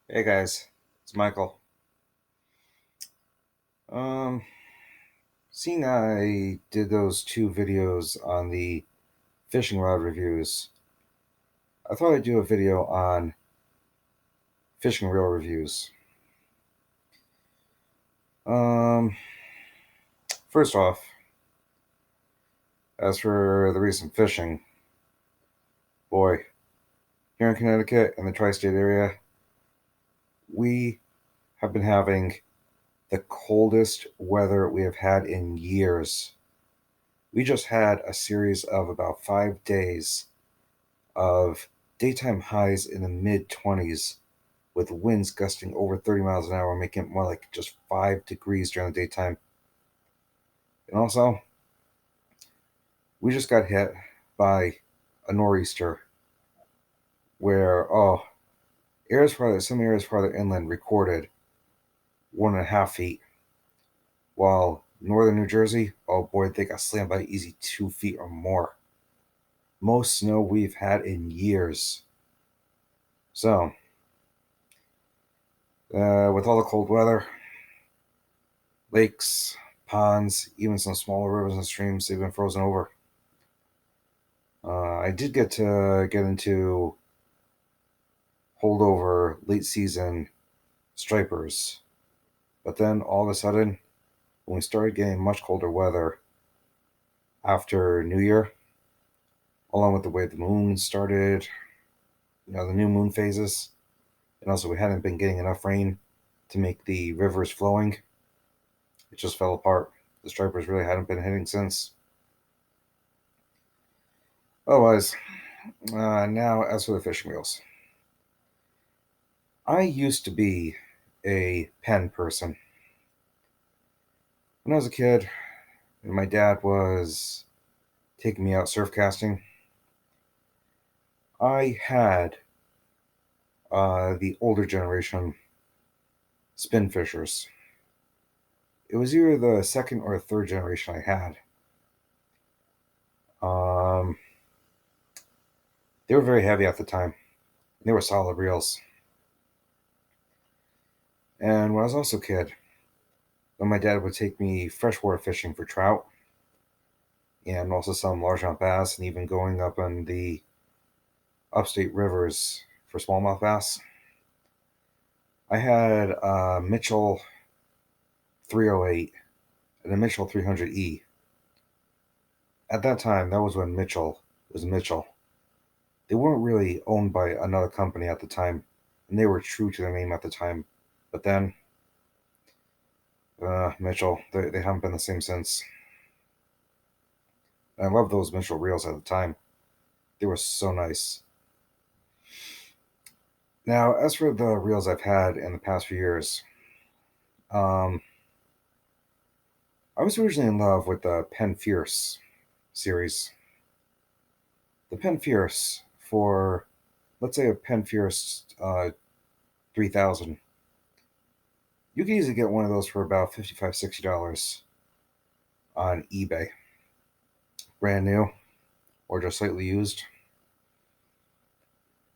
Hey guys, it's Michael. Um, Seeing I did those two videos on the fishing rod reviews, I thought I'd do a video on fishing reel reviews. Um, First off, as for the recent fishing, boy, here in Connecticut and the tri-state area, we have been having the coldest weather we have had in years. We just had a series of about 5 days of daytime highs in the mid 20s with winds gusting over 30 miles an hour, making it more like just 5 degrees during the daytime. And also, we just got hit by a nor'easter where, some areas farther inland recorded 1.5 feet, while northern New Jersey, oh boy, they got slammed by easy 2 feet or more. Most snow we've had in years. So, with all the cold weather, lakes, ponds, even some smaller rivers and streams, they've been frozen over. I did get into holdover late season stripers, but then all of a sudden, when we started getting much colder weather after New Year, along with the way the moon started, the new moon phases, and also we hadn't been getting enough rain to make the rivers flowing, it just fell apart. The stripers really hadn't been hitting since. Otherwise, now as for the fishing reels, I used to be a pen person. When I was a kid, and my dad was taking me out surf casting, I had the older generation spin fishers. It was either the second or third generation I had. Um, they were very heavy at the time. They were solid reels. And when I was also a kid, when my dad would take me freshwater fishing for trout and also some largemouth bass, and even going up on the upstate rivers for smallmouth bass, I had a Mitchell 308 and a Mitchell 300E. At that time, that was when Mitchell was Mitchell. They weren't really owned by another company at the time, and they were true to their name at the time. But then, Mitchell, they haven't been the same since. And I loved those Mitchell reels at the time. They were so nice. Now, as for the reels I've had in the past few years, um, I was originally in love with the Penn Fierce series. The Penn Fierce for, let's say, a Penn Fierce 3000. You can easily get one of those for about $55, $60 on eBay, brand new or just slightly used.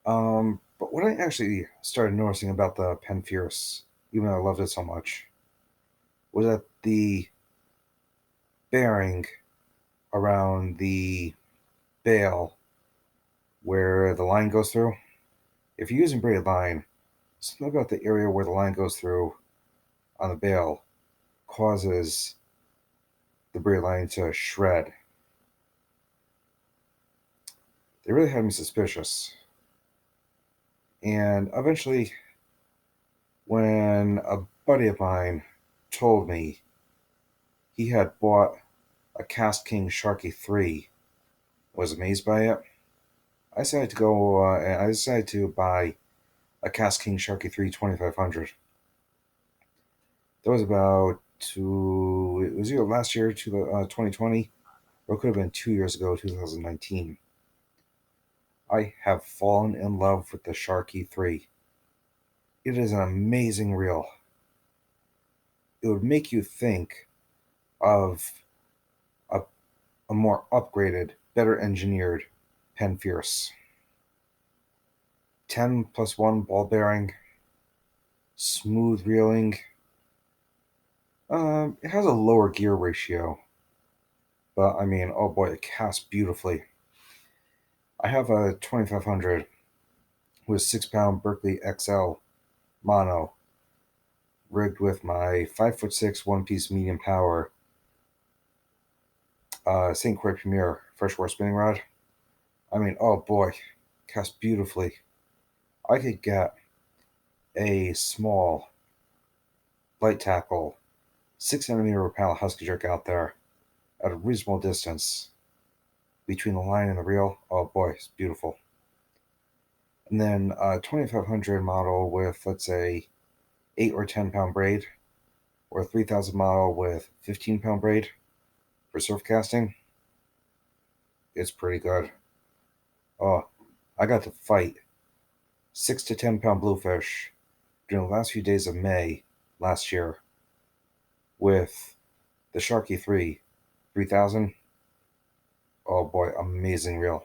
But what I actually started noticing about the Penn Fierce, even though I loved it so much, was that the bearing around the bail where the line goes through, if you're using braided line, something about the area where the line goes through on the bail causes the braided line to shred. They really had me suspicious. And eventually, when a buddy of mine told me he had bought a KastKing Sharky III, was amazed by it, I decided to buy a KastKing Sharky III 2500. That was it was either last year, 2020, or it could have been 2 years ago, 2019. I have fallen in love with the Sharky 3. It is an amazing reel. It would make you think of a, a more upgraded, better engineered Penn Fierce. 10 plus 1 ball bearing, smooth reeling. It has a lower gear ratio, but I mean, oh boy, it casts beautifully. I have a 2500 with 6 pound Berkeley XL mono, rigged with my 5'6" one piece medium power St. Croix Premier freshwater spinning rod. I mean, oh boy, casts beautifully. I could get a small light tackle 6 centimeter repel husky jerk out there at a reasonable distance between the line and the reel. Oh boy, it's beautiful. And then a 2500 model with, let's say, 8 or 10 pound braid, or a 3000 model with 15 pound braid for surf casting. It's pretty good. Oh, I got to fight 6 to 10 pound bluefish during the last few days of May last year with the Sharky III 3000. Oh boy, amazing reel.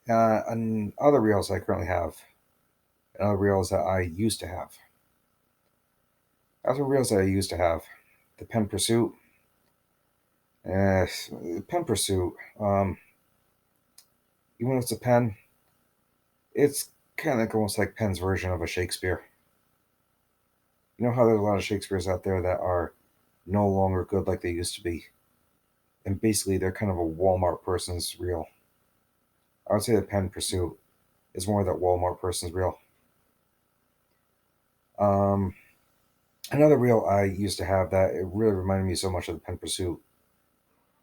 And other reels I currently have, and other reels that I used to have. Other reels that I used to have, the Pen Pursuit. Pen Pursuit. Even if it's a pen, it's kind of almost like Pen's version of a Shakespeare. You know how there's a lot of Shakespeares out there that are no longer good like they used to be, and basically they're kind of a Walmart person's reel. I would say the Pen Pursuit is more that Walmart person's reel. Another reel I used to have that it really reminded me so much of the Pen Pursuit.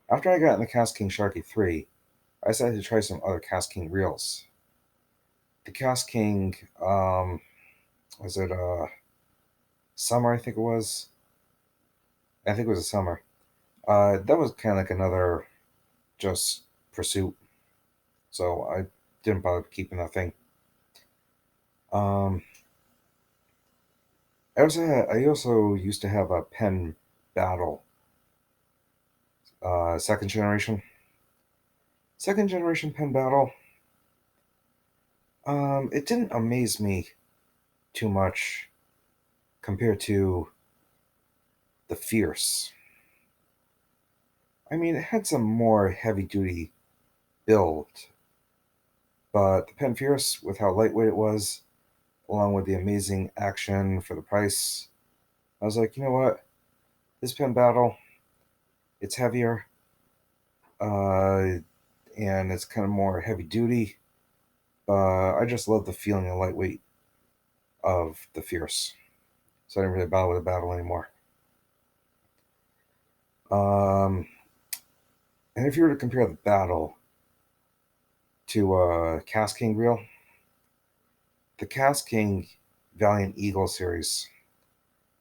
After I got in the KastKing Sharky III, I decided to try some other KastKing reels. The KastKing, was it summer? I think it was. I think it was a summer. That was kind of like another just pursuit, so I didn't bother keeping that thing. I also used to have a Pen Battle, second generation Pen Battle. It didn't amaze me too much compared to the Fierce. I mean, it had some more heavy duty build, but the Pen Fierce, with how lightweight it was, along with the amazing action for the price, I was like, you know what? This Pen Battle, it's heavier, and it's kind of more heavy duty, but I just love the feeling and lightweight of the Fierce, so I didn't really bother with the Battle anymore. And if you were to compare the Battle to a KastKing reel, the KastKing Valiant Eagle series,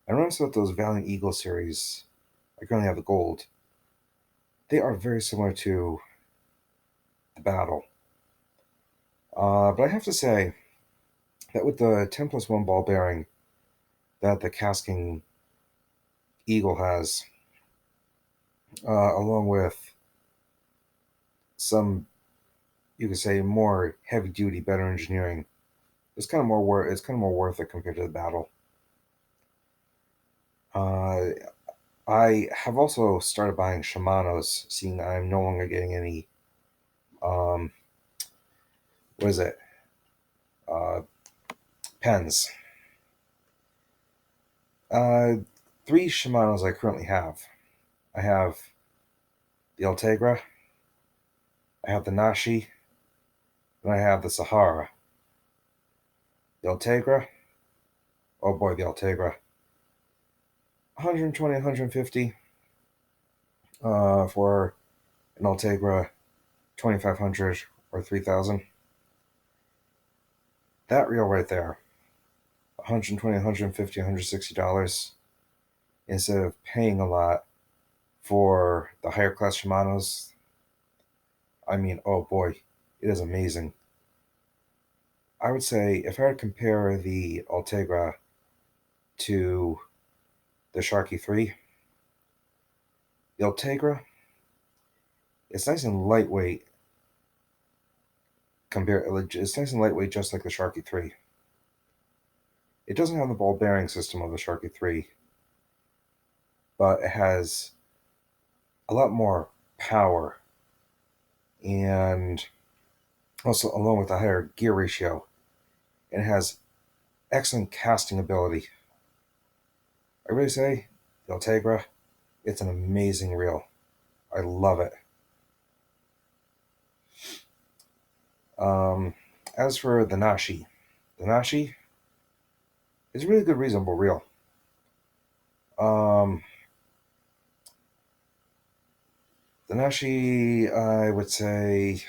I noticed that those Valiant Eagle series, I currently have the gold, they are very similar to the Battle. But I have to say that with the 10+1 ball bearing that the KastKing Eagle has, along with some, you could say, more heavy duty, better engineering, it's kind of more worth it compared to the Battle. I have also started buying Shimano's, seeing I'm no longer getting any, what is it, pens. 3 Shimano's I currently have. I have the Ultegra, I have the Nashi, and I have the Sahara. The Ultegra, oh boy, the Ultegra, 120, 150 for an Ultegra 2500 or 3000. That reel right there, 120, 150, $160, instead of paying a lot for the higher class Shimano's. I mean, oh boy, it is amazing. I would say if I were to compare the Ultegra to the Sharky III, the Ultegra, it's nice and lightweight, It's nice and lightweight, just like the Sharky 3. It doesn't have the ball bearing system of the Sharky 3, but it has a lot more power, and also along with a higher gear ratio. It has excellent casting ability. I really say the Ultegra, it's an amazing reel. I love it. As for the Nashi is a really good, reasonable reel. The Nashi, I would say,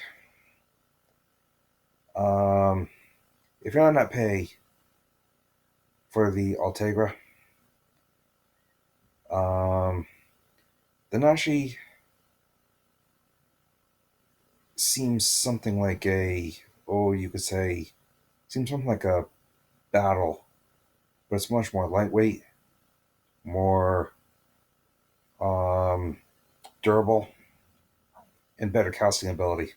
if you're on that pay for the Ultegra, the Nashi seems something like you could say, seems something like a battle, but it's much more lightweight, more durable, and better casting ability.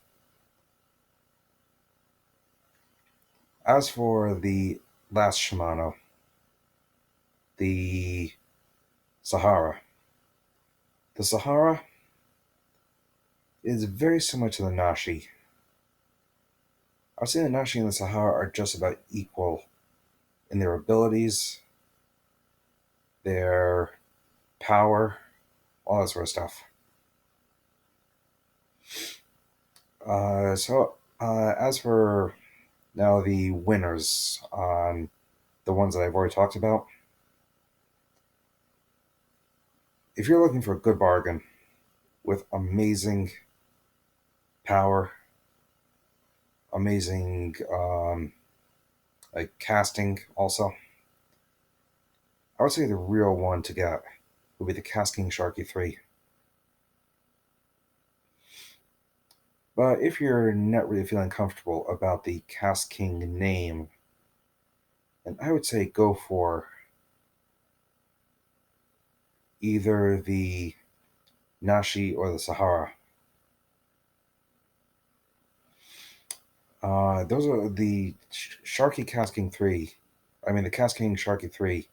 As for the last Shimano, the Sahara, the Sahara is very similar to the Nashi. I'd say the Nashi and the Sahara are just about equal in their abilities, their power, all that sort of stuff. As for now, the winners on the ones that I've already talked about, if you're looking for a good bargain with amazing power, amazing like casting also, I would say the real one to get would be the KastKing Sharky III. But if you're not really feeling comfortable about the KastKing name, then I would say go for either the Nashi or the Sahara. Those are the Sharky KastKing 3. I mean, the KastKing Sharky 3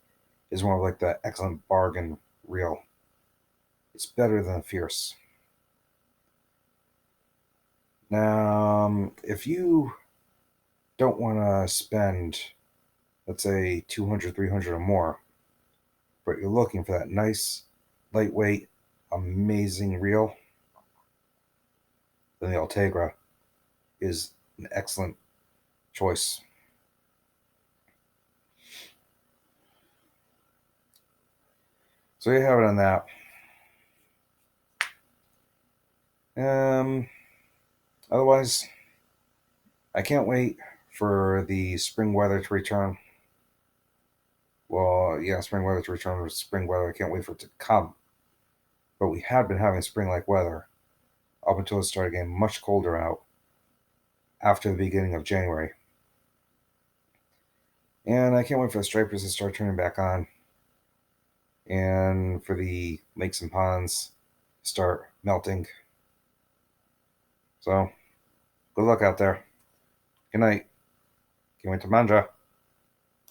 is more like the excellent bargain reel. It's better than Fierce. Now, if you don't want to spend, let's say, 200, 300 or more, but you're looking for that nice, lightweight, amazing reel, then the Ultegra is an excellent choice. So you have it on that. Otherwise, I can't wait for the spring weather to return. Well, yeah, spring weather to return with spring weather. I can't wait for it to come. But we had been having spring-like weather up until it started getting much colder out after the beginning of January. And I can't wait for the stripers to start turning back on and for the lakes and ponds to start melting. So, good luck out there. Good night. Can't wait to manja.